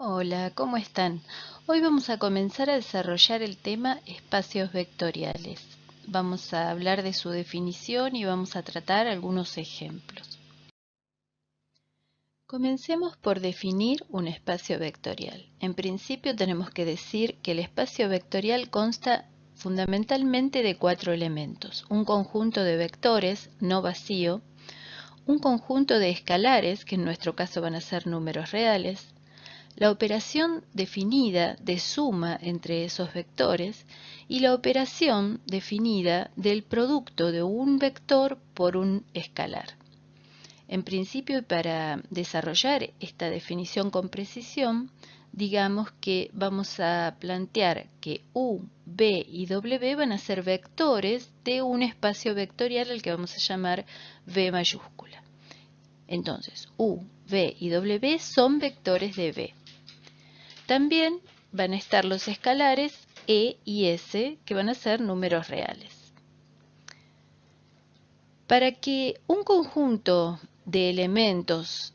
Hola, ¿cómo están? Hoy vamos a comenzar a desarrollar el tema espacios vectoriales. Vamos a hablar de su definición y vamos a tratar algunos ejemplos. Comencemos por definir un espacio vectorial. En principio tenemos que decir que el espacio vectorial consta fundamentalmente de 4 elementos: un conjunto de vectores no vacío, un conjunto de escalares, que en nuestro caso van a ser números reales, la operación definida de suma entre esos vectores y la operación definida del producto de un vector por un escalar. En principio, y para desarrollar esta definición con precisión, digamos que vamos a plantear que U, V y W van a ser vectores de un espacio vectorial al que vamos a llamar V mayúscula. Entonces, U, V y W son vectores de V. También van a estar los escalares E y S, que van a ser números reales. Para que un conjunto de elementos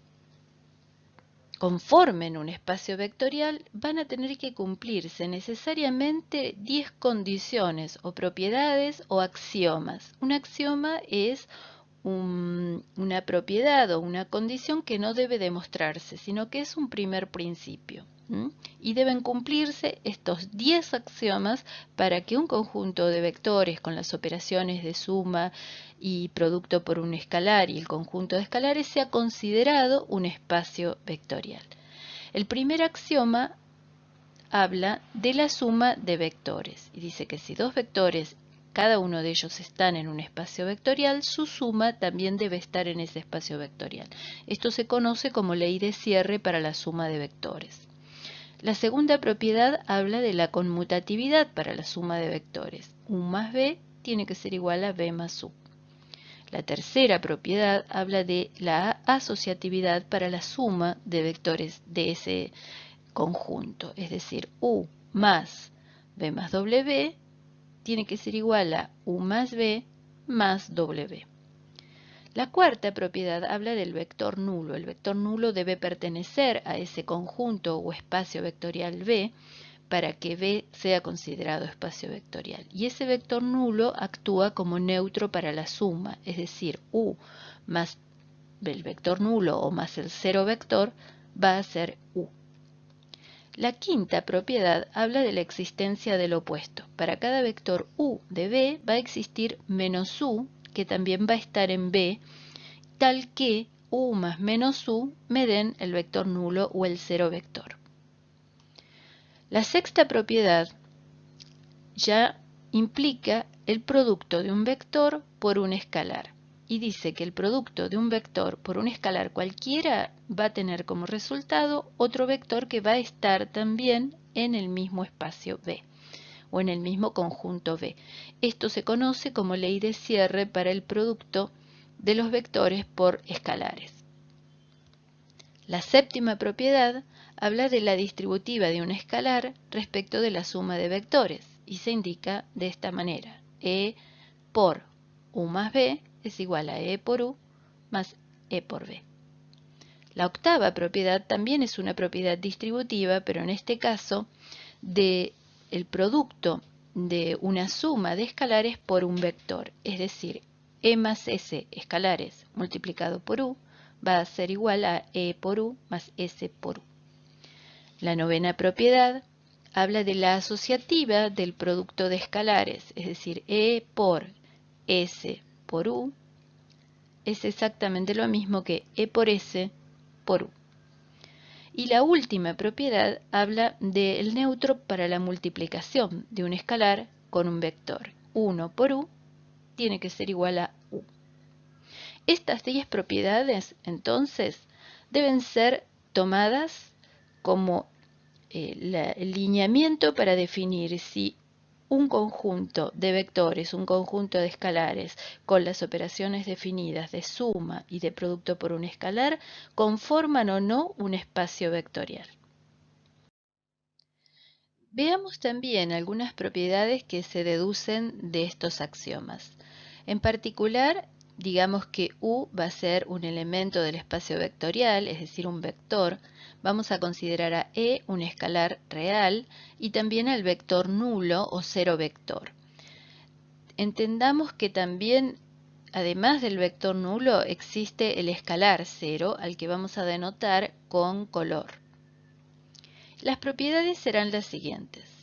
conformen un espacio vectorial, van a tener que cumplirse necesariamente 10 condiciones o propiedades o axiomas. Un axioma es una propiedad o una condición que no debe demostrarse, sino que es un primer principio. Y deben cumplirse estos 10 axiomas para que un conjunto de vectores con las operaciones de suma y producto por un escalar y el conjunto de escalares sea considerado un espacio vectorial. El primer axioma habla de la suma de vectores y dice que si dos vectores, cada uno de ellos están en un espacio vectorial, su suma también debe estar en ese espacio vectorial. Esto se conoce como ley de cierre para la suma de vectores. La segunda propiedad habla de la conmutatividad para la suma de vectores. U más B tiene que ser igual a B más U. La tercera propiedad habla de la asociatividad para la suma de vectores de ese conjunto, es decir, U más B más W tiene que ser igual a U más B más W. La cuarta propiedad habla del vector nulo. El vector nulo debe pertenecer a ese conjunto o espacio vectorial V para que V sea considerado espacio vectorial. Y ese vector nulo actúa como neutro para la suma, es decir, U más el vector nulo o más el cero vector va a ser U. La quinta propiedad habla de la existencia del opuesto. Para cada vector U de B va a existir menos U, que también va a estar en B, tal que U más menos U me den el vector nulo o el cero vector. La sexta propiedad ya implica el producto de un vector por un escalar y dice que el producto de un vector por un escalar cualquiera va a tener como resultado otro vector que va a estar también en el mismo espacio V o en el mismo conjunto V. Esto se conoce como ley de cierre para el producto de los vectores por escalares. La séptima propiedad habla de la distributiva de un escalar respecto de la suma de vectores y se indica de esta manera: E por U más B es igual a E por U más E por B. La octava propiedad también es una propiedad distributiva, pero en este caso del producto de una suma de escalares por un vector, es decir, E más S escalares multiplicado por U va a ser igual a E por U más S por U. La novena propiedad habla de la asociativa del producto de escalares, es decir, E por S por U es exactamente lo mismo que E por S por U. Y la última propiedad habla del neutro para la multiplicación de un escalar con un vector. 1 por U tiene que ser igual a U. Estas 10 propiedades, entonces, deben ser tomadas como el lineamiento para definir si un conjunto de vectores, un conjunto de escalares con las operaciones definidas de suma y de producto por un escalar conforman o no un espacio vectorial. Veamos también algunas propiedades que se deducen de estos axiomas. En particular, digamos que U va a ser un elemento del espacio vectorial, es decir, un vector, vamos a considerar a E un escalar real y también al vector nulo o cero vector. Entendamos que también, además del vector nulo, existe el escalar 0, al que vamos a denotar con color. Las propiedades serán las siguientes.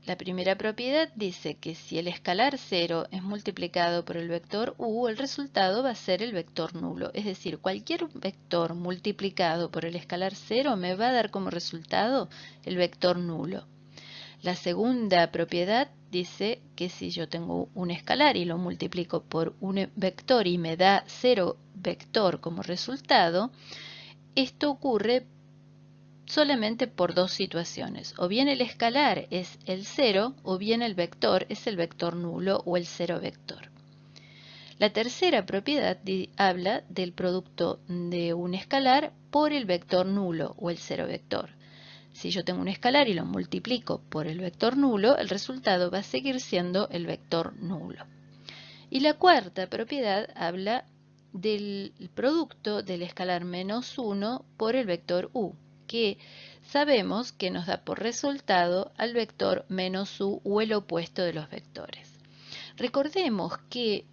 La primera propiedad dice que si el escalar 0 es multiplicado por el vector u, el resultado va a ser el vector nulo. Es decir, cualquier vector multiplicado por el escalar 0 me va a dar como resultado el vector nulo. La segunda propiedad dice que si yo tengo un escalar y lo multiplico por un vector y me da 0 vector como resultado, esto ocurre solamente por dos situaciones. O bien el escalar es el 0 o bien el vector es el vector nulo o el 0 vector. La tercera propiedad habla del producto de un escalar por el vector nulo o el 0 vector. Si yo tengo un escalar y lo multiplico por el vector nulo, el resultado va a seguir siendo el vector nulo. Y la cuarta propiedad habla del producto del escalar menos 1 por el vector u, que sabemos que nos da por resultado al vector menos u o el opuesto de los vectores. Recordemos que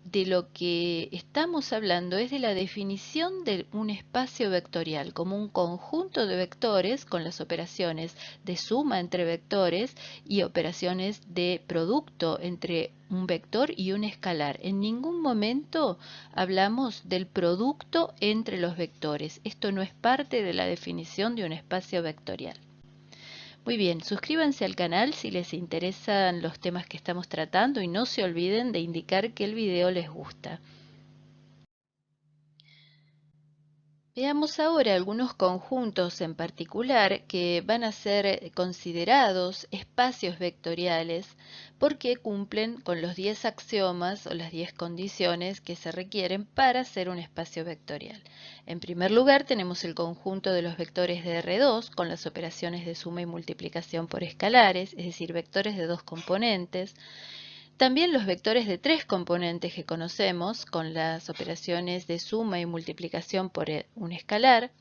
de lo que estamos hablando es de la definición de un espacio vectorial como un conjunto de vectores con las operaciones de suma entre vectores y operaciones de producto entre un vector y un escalar. En ningún momento hablamos del producto entre los vectores. Esto no es parte de la definición de un espacio vectorial. Muy bien, suscríbanse al canal si les interesan los temas que estamos tratando y no se olviden de indicar que el video les gusta. Veamos ahora algunos conjuntos en particular que van a ser considerados espacios vectoriales porque cumplen con los 10 axiomas o las 10 condiciones que se requieren para ser un espacio vectorial. En primer lugar tenemos el conjunto de los vectores de R2 con las operaciones de suma y multiplicación por escalares, es decir, vectores de dos componentes. También los vectores de tres componentes que conocemos con las operaciones de suma y multiplicación por un escalar.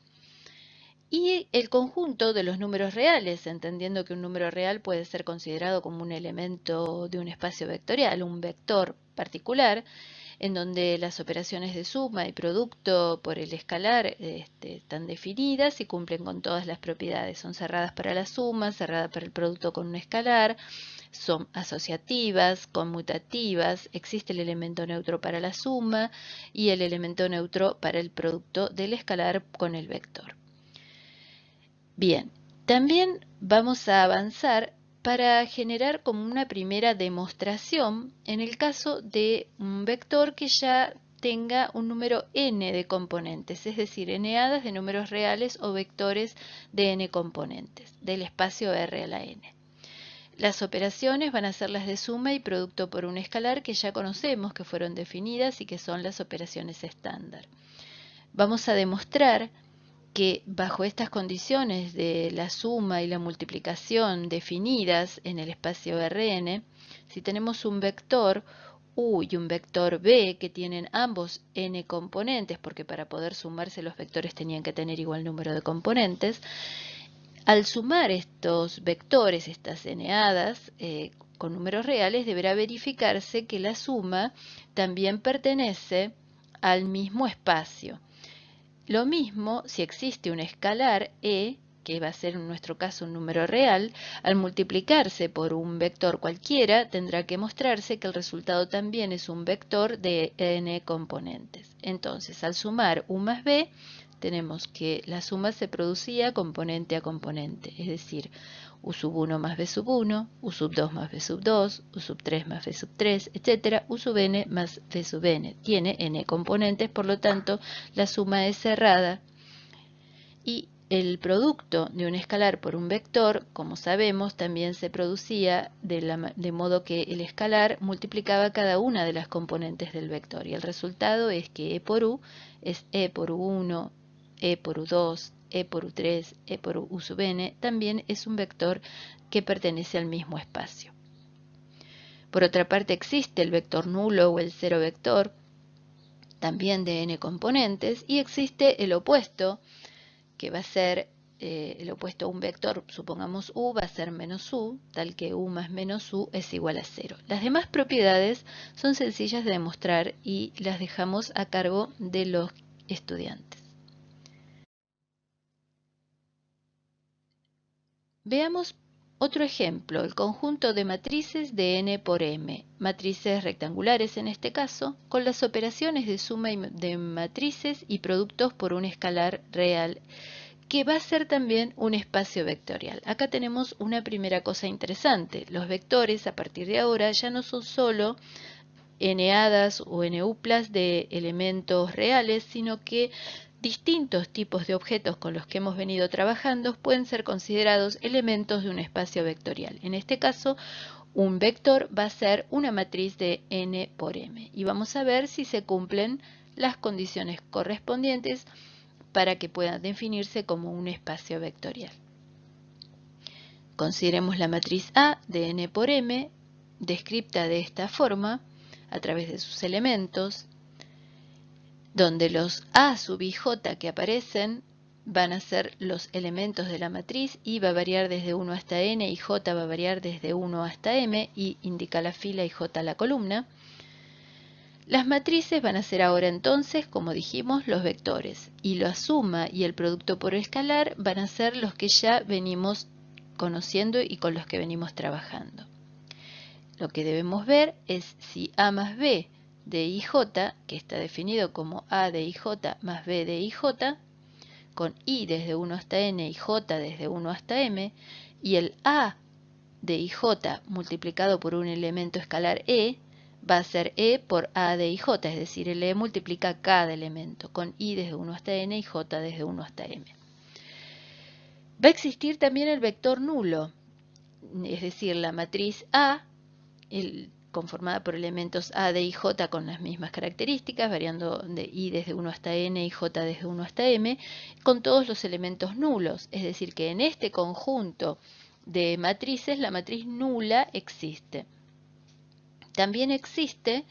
Y el conjunto de los números reales, entendiendo que un número real puede ser considerado como un elemento de un espacio vectorial, un vector particular, en donde las operaciones de suma y producto por el escalar están definidas y cumplen con todas las propiedades. Son cerradas para la suma, cerradas para el producto con un escalar, son asociativas, conmutativas, existe el elemento neutro para la suma y el elemento neutro para el producto del escalar con el vector. Bien, también vamos a avanzar para generar como una primera demostración en el caso de un vector que ya tenga un número n de componentes, es decir, n-hadas de números reales o vectores de n componentes, del espacio R a la n. Las operaciones van a ser las de suma y producto por un escalar que ya conocemos, que fueron definidas y que son las operaciones estándar. Vamos a demostrar que bajo estas condiciones de la suma y la multiplicación definidas en el espacio Rn, si tenemos un vector u y un vector b que tienen ambos n componentes, porque para poder sumarse los vectores tenían que tener igual número de componentes, al sumar estos vectores, estas n-hadas, con números reales, deberá verificarse que la suma también pertenece al mismo espacio. Lo mismo si existe un escalar e, que va a ser en nuestro caso un número real, al multiplicarse por un vector cualquiera, tendrá que mostrarse que el resultado también es un vector de n componentes. Entonces, al sumar u más b, tenemos que la suma se producía componente a componente, es decir, u sub 1 más b sub 1, u sub 2 más b sub 2, u sub 3 más b sub 3, etc. u sub n más b sub n. Tiene n componentes, por lo tanto, la suma es cerrada. Y el producto de un escalar por un vector, como sabemos, también se producía de modo que el escalar multiplicaba cada una de las componentes del vector. Y el resultado es que e por u es e por u1, e por u2, e por u3, e por u sub n, también es un vector que pertenece al mismo espacio. Por otra parte, existe el vector nulo o el cero vector, también de n componentes, y existe el opuesto, que va a ser el opuesto a un vector, supongamos u, va a ser menos u, tal que u más menos u es igual a 0. Las demás propiedades son sencillas de demostrar y las dejamos a cargo de los estudiantes. Veamos otro ejemplo, el conjunto de matrices de n por m, matrices rectangulares en este caso, con las operaciones de suma de matrices y productos por un escalar real, que va a ser también un espacio vectorial. Acá tenemos una primera cosa interesante. Los vectores a partir de ahora ya no son solo n-hadas o n-uplas de elementos reales, sino que distintos tipos de objetos con los que hemos venido trabajando pueden ser considerados elementos de un espacio vectorial. En este caso, un vector va a ser una matriz de n por m. Y vamos a ver si se cumplen las condiciones correspondientes para que pueda definirse como un espacio vectorial. Consideremos la matriz A de n por m, descripta de esta forma, a través de sus elementos, donde los A sub i j que aparecen van a ser los elementos de la matriz, i va a variar desde 1 hasta n y j va a variar desde 1 hasta m, i indica la fila y j la columna. Las matrices van a ser ahora entonces, como dijimos, los vectores, y la suma y el producto por escalar van a ser los que ya venimos conociendo y con los que venimos trabajando. Lo que debemos ver es si A más B de IJ, que está definido como A de IJ más B de IJ, con I desde 1 hasta N y J desde 1 hasta M, y el A de IJ multiplicado por un elemento escalar E, va a ser E por A de IJ, es decir, el E multiplica cada elemento, con I desde 1 hasta N y J desde 1 hasta M. Va a existir también el vector nulo, es decir, la matriz A, conformada por elementos A, D y J con las mismas características, variando de I desde 1 hasta N y J desde 1 hasta M, con todos los elementos nulos, es decir, que en este conjunto de matrices la matriz nula existe. También existe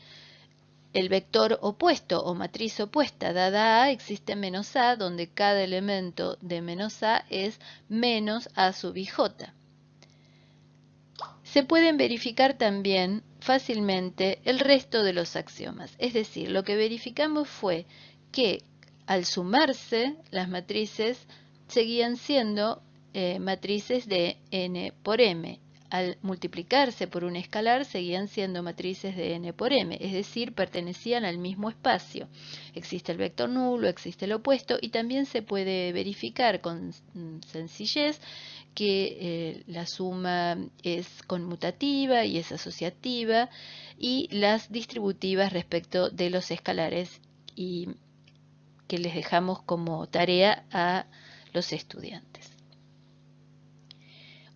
el vector opuesto o matriz opuesta. Dada A, existe menos A, donde cada elemento de menos A es menos A sub ij. Se pueden verificar también fácilmente el resto de los axiomas. Es decir, lo que verificamos fue que al sumarse las matrices seguían siendo matrices de n por m. Al multiplicarse por un escalar seguían siendo matrices de n por m, es decir, pertenecían al mismo espacio. Existe el vector nulo, existe el opuesto y también se puede verificar con sencillez que la suma es conmutativa y es asociativa y las distributivas respecto de los escalares y que les dejamos como tarea a los estudiantes.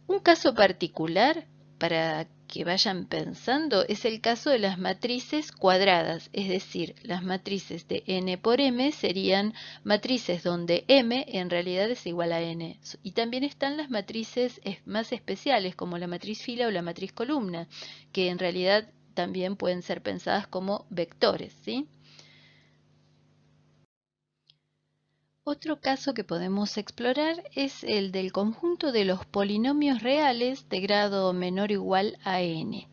Un caso particular para que vayan pensando es el caso de las matrices cuadradas, es decir, las matrices de n por m serían matrices donde m en realidad es igual a n. Y también están las matrices más especiales como la matriz fila o la matriz columna, que en realidad también pueden ser pensadas como vectores, ¿sí? Otro caso que podemos explorar es el del conjunto de los polinomios reales de grado menor o igual a n,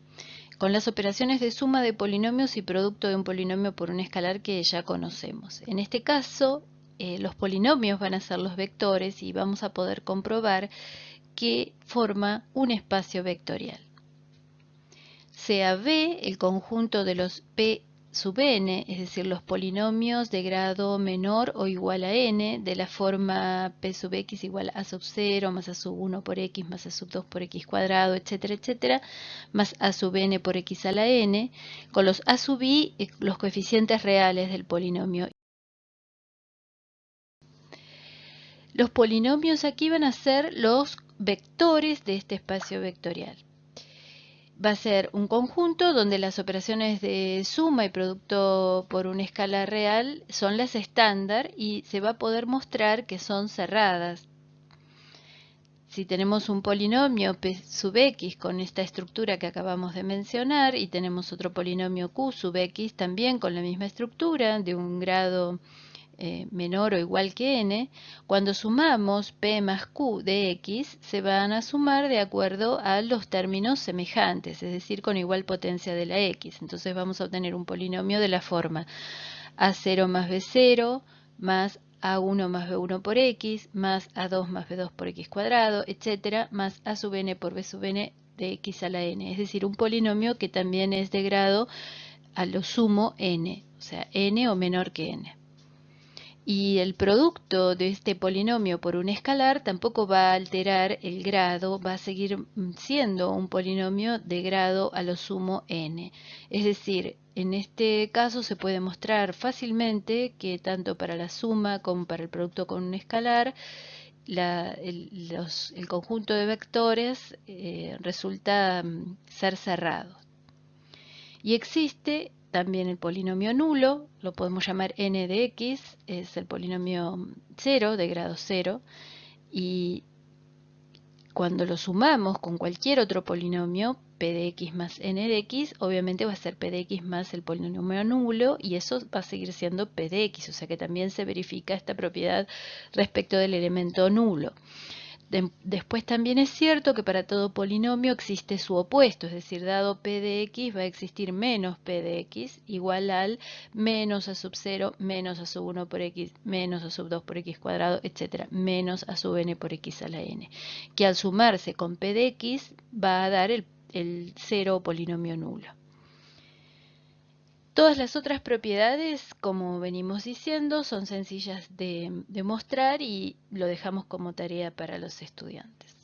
con las operaciones de suma de polinomios y producto de un polinomio por un escalar que ya conocemos. En este caso, los polinomios van a ser los vectores y vamos a poder comprobar que forma un espacio vectorial. Sea V el conjunto de los P sub n, es decir, los polinomios de grado menor o igual a n, de la forma p sub x igual a sub 0 más a sub 1 por x más a sub 2 por x cuadrado, etcétera, etcétera, más a sub n por x a la n, con los a sub i, los coeficientes reales del polinomio. Los polinomios aquí van a ser los vectores de este espacio vectorial. Va a ser un conjunto donde las operaciones de suma y producto por una escala real son las estándar y se va a poder mostrar que son cerradas. Si tenemos un polinomio p sub x con esta estructura que acabamos de mencionar y tenemos otro polinomio q sub x también con la misma estructura de un grado menor o igual que n, cuando sumamos p más q de x, se van a sumar de acuerdo a los términos semejantes, es decir, con igual potencia de la x. Entonces vamos a obtener un polinomio de la forma a0 más b0 más a1 más b1 por x, más a2 más b2 por x cuadrado, etcétera, más a sub n por b sub n de x a la n. Es decir, un polinomio que también es de grado a lo sumo n, o sea, n o menor que n. Y el producto de este polinomio por un escalar tampoco va a alterar el grado, va a seguir siendo un polinomio de grado a lo sumo n. Es decir, en este caso se puede mostrar fácilmente que tanto para la suma como para el producto con un escalar, el conjunto de vectores resulta ser cerrado. Y existe también el polinomio nulo, lo podemos llamar n de x, es el polinomio 0, de grado 0, y cuando lo sumamos con cualquier otro polinomio, p de x más n de x, obviamente va a ser p de x más el polinomio nulo, y eso va a seguir siendo p de x, o sea que también se verifica esta propiedad respecto del elemento nulo. Después también es cierto que para todo polinomio existe su opuesto, es decir, dado p de x va a existir menos p de x igual al menos a sub 0, menos a sub 1 por x, menos a sub 2 por x cuadrado, etc. Menos a sub n por x a la n, que al sumarse con p de x va a dar el cero polinomio nulo. Todas las otras propiedades, como venimos diciendo, son sencillas de demostrar y lo dejamos como tarea para los estudiantes.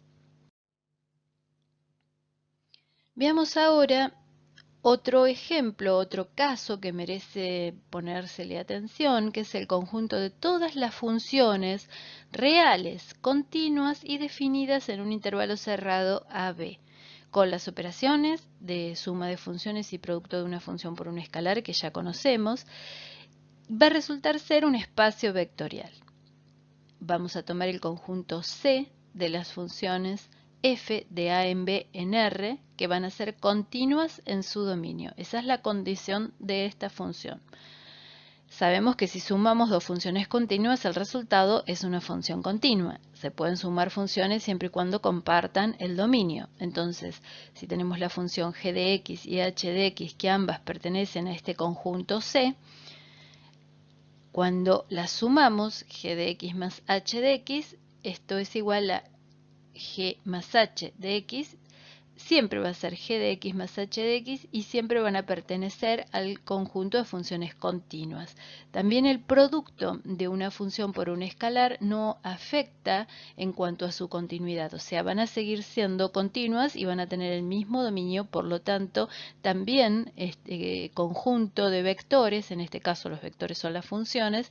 Veamos ahora otro ejemplo, otro caso que merece ponérsele atención, que es el conjunto de todas las funciones reales, continuas y definidas en un intervalo cerrado AB, con las operaciones de suma de funciones y producto de una función por un escalar que ya conocemos, va a resultar ser un espacio vectorial. Vamos a tomar el conjunto C de las funciones f de a en b en R, que van a ser continuas en su dominio. Esa es la condición de esta función. Sabemos que si sumamos dos funciones continuas, el resultado es una función continua. Se pueden sumar funciones siempre y cuando compartan el dominio. Entonces, si tenemos la función g de x y h de x, que ambas pertenecen a este conjunto C, cuando las sumamos, g de x más h de x, esto es igual a g más h de x, siempre va a ser g de x más h de x y siempre van a pertenecer al conjunto de funciones continuas. También el producto de una función por un escalar no afecta en cuanto a su continuidad, o sea, van a seguir siendo continuas y van a tener el mismo dominio, por lo tanto, también este conjunto de vectores, en este caso los vectores son las funciones,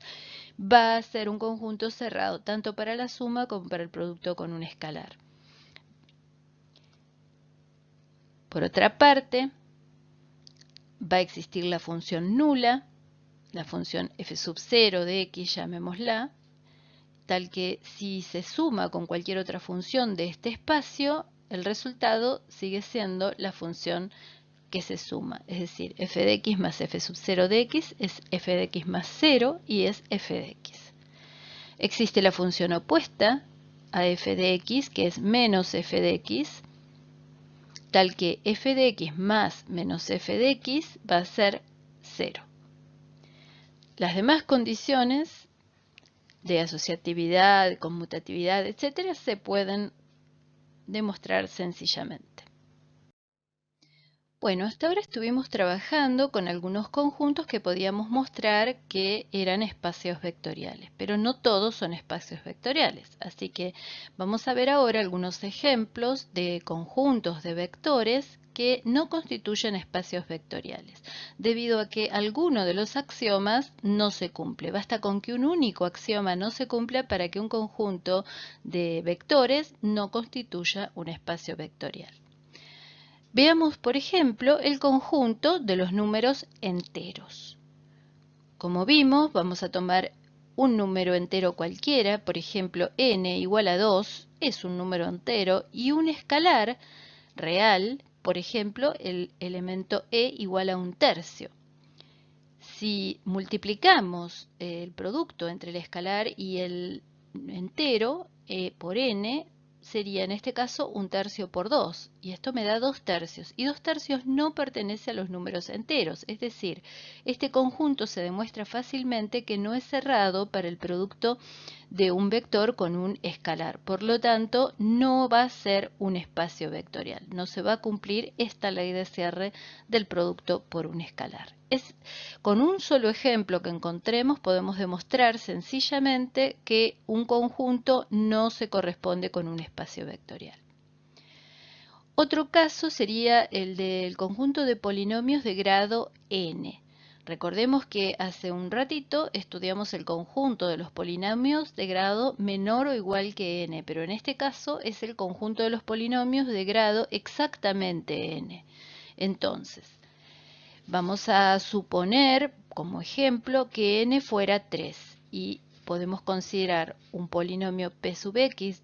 va a ser un conjunto cerrado, tanto para la suma como para el producto con un escalar. Por otra parte, va a existir la función nula, la función f sub 0 de x, llamémosla, tal que si se suma con cualquier otra función de este espacio, el resultado sigue siendo la función que se suma, es decir, f de x más f sub 0 de x es f de x más 0 y es f de x. Existe la función opuesta a f de x, que es menos f de x, tal que f de x más menos f de x va a ser 0. Las demás condiciones de asociatividad, conmutatividad, etc., se pueden demostrar sencillamente. Bueno, hasta ahora estuvimos trabajando con algunos conjuntos que podíamos mostrar que eran espacios vectoriales, pero no todos son espacios vectoriales. Así que vamos a ver ahora algunos ejemplos de conjuntos de vectores que no constituyen espacios vectoriales, debido a que alguno de los axiomas no se cumple. Basta con que un único axioma no se cumpla para que un conjunto de vectores no constituya un espacio vectorial. Veamos, por ejemplo, el conjunto de los números enteros. Como vimos, vamos a tomar un número entero cualquiera, por ejemplo, n igual a 2 es un número entero, y un escalar real, por ejemplo, el elemento e igual a 1/3. Si multiplicamos el producto entre el escalar y el entero por n, sería en este caso 1/3 por 2, y esto me da 2/3, y 2/3 no pertenece a los números enteros, es decir, este conjunto se demuestra fácilmente que no es cerrado para el producto de un vector con un escalar, por lo tanto no va a ser un espacio vectorial, no se va a cumplir esta ley de cierre del producto por un escalar. Con un solo ejemplo que encontremos podemos demostrar sencillamente que un conjunto no se corresponde con un espacio vectorial. Otro caso sería el del conjunto de polinomios de grado n. Recordemos que hace un ratito estudiamos el conjunto de los polinomios de grado menor o igual que n, pero en este caso es el conjunto de los polinomios de grado exactamente n. Entonces, vamos a suponer, como ejemplo, que n fuera 3 y podemos considerar un polinomio p sub x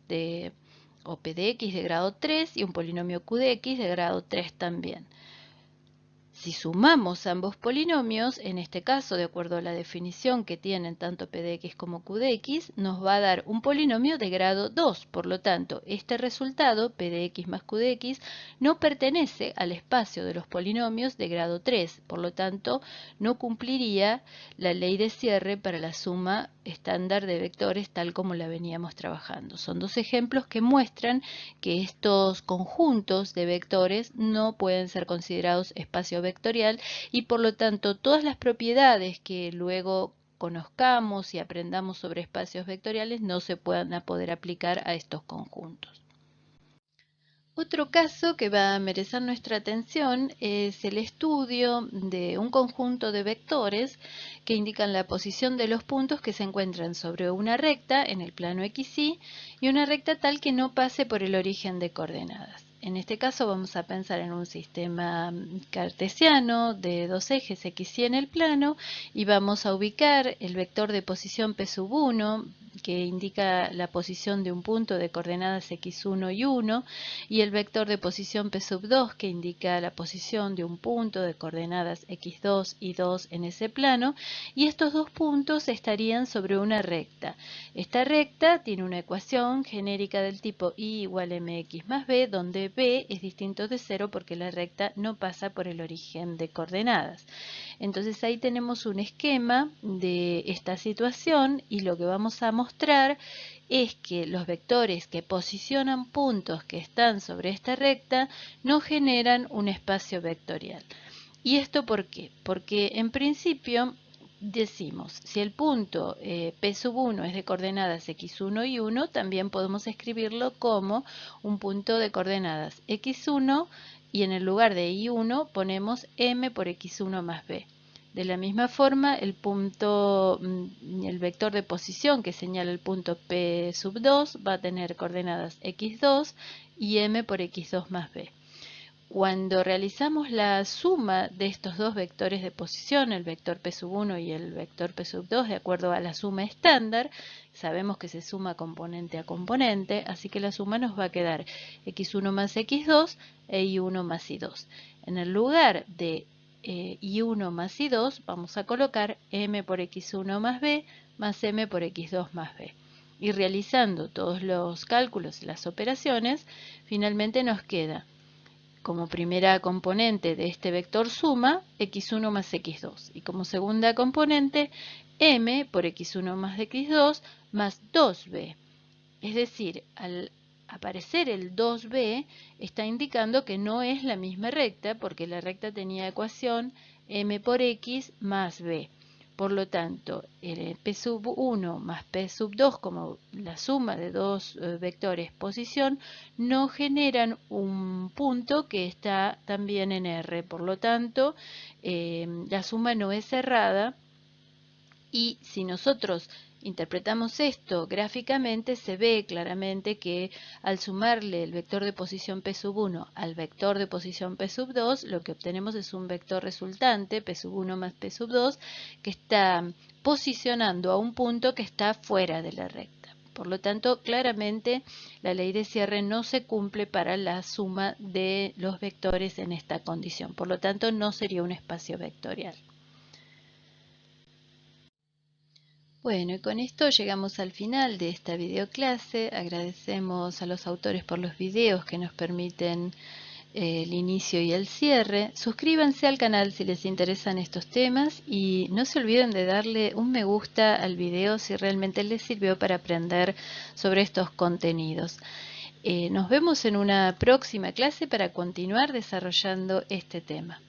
o p de x de grado 3 y un polinomio q de x de grado 3 también. Si sumamos ambos polinomios, en este caso, de acuerdo a la definición que tienen tanto p de x como q de x, nos va a dar un polinomio de grado 2. Por lo tanto, este resultado, p de x más q de x, no pertenece al espacio de los polinomios de grado 3. Por lo tanto, no cumpliría la ley de cierre para la suma estándar de vectores tal como la veníamos trabajando. Son dos ejemplos que muestran que estos conjuntos de vectores no pueden ser considerados espacio vectorial y por lo tanto todas las propiedades que luego conozcamos y aprendamos sobre espacios vectoriales no se van a poder aplicar a estos conjuntos. Otro caso que va a merecer nuestra atención es el estudio de un conjunto de vectores que indican la posición de los puntos que se encuentran sobre una recta en el plano XY y una recta tal que no pase por el origen de coordenadas. En este caso vamos a pensar en un sistema cartesiano de dos ejes XY en el plano y vamos a ubicar el vector de posición P sub 1 que indica la posición de un punto de coordenadas x1 y 1 y el vector de posición P sub 2 que indica la posición de un punto de coordenadas x2 y 2 en ese plano, y estos dos puntos estarían sobre una recta. Esta recta tiene una ecuación genérica del tipo y igual mx más b, donde b es distinto de 0 porque la recta no pasa por el origen de coordenadas. Entonces ahí tenemos un esquema de esta situación y lo que vamos a mostrar es que los vectores que posicionan puntos que están sobre esta recta no generan un espacio vectorial. ¿Y esto por qué? Porque en principio decimos, si el punto P sub 1 es de coordenadas x1 y 1, también podemos escribirlo como un punto de coordenadas x1 y en el lugar de y1 ponemos m por x1 más b. De la misma forma, el vector de posición que señala el punto P sub 2 va a tener coordenadas x2 y m por x2 más b. Cuando realizamos la suma de estos dos vectores de posición, el vector P sub 1 y el vector P sub 2, de acuerdo a la suma estándar, sabemos que se suma componente a componente, así que la suma nos va a quedar x1 más x2 e y1 más y2. En el lugar de y1 más y2 vamos a colocar m por x1 más b más m por x2 más b. Y realizando todos los cálculos y las operaciones, finalmente nos queda como primera componente de este vector suma x1 más x2 y como segunda componente m por x1 más x2 más 2b. Es decir, al aparecer el 2b está indicando que no es la misma recta porque la recta tenía ecuación m por x más b. Por lo tanto, el P sub 1 más P sub 2 como la suma de dos vectores posición no generan un punto que está también en R. Por lo tanto, la suma no es cerrada y si nosotros interpretamos esto gráficamente, se ve claramente que al sumarle el vector de posición P sub 1 al vector de posición P sub 2, lo que obtenemos es un vector resultante, P sub 1 más P sub 2, que está posicionando a un punto que está fuera de la recta. Por lo tanto, claramente la ley de cierre no se cumple para la suma de los vectores en esta condición. Por lo tanto, no sería un espacio vectorial. Bueno, y con esto llegamos al final de esta videoclase. Agradecemos a los autores por los videos que nos permiten el inicio y el cierre. Suscríbanse al canal si les interesan estos temas y no se olviden de darle un me gusta al video si realmente les sirvió para aprender sobre estos contenidos. Nos vemos en una próxima clase para continuar desarrollando este tema.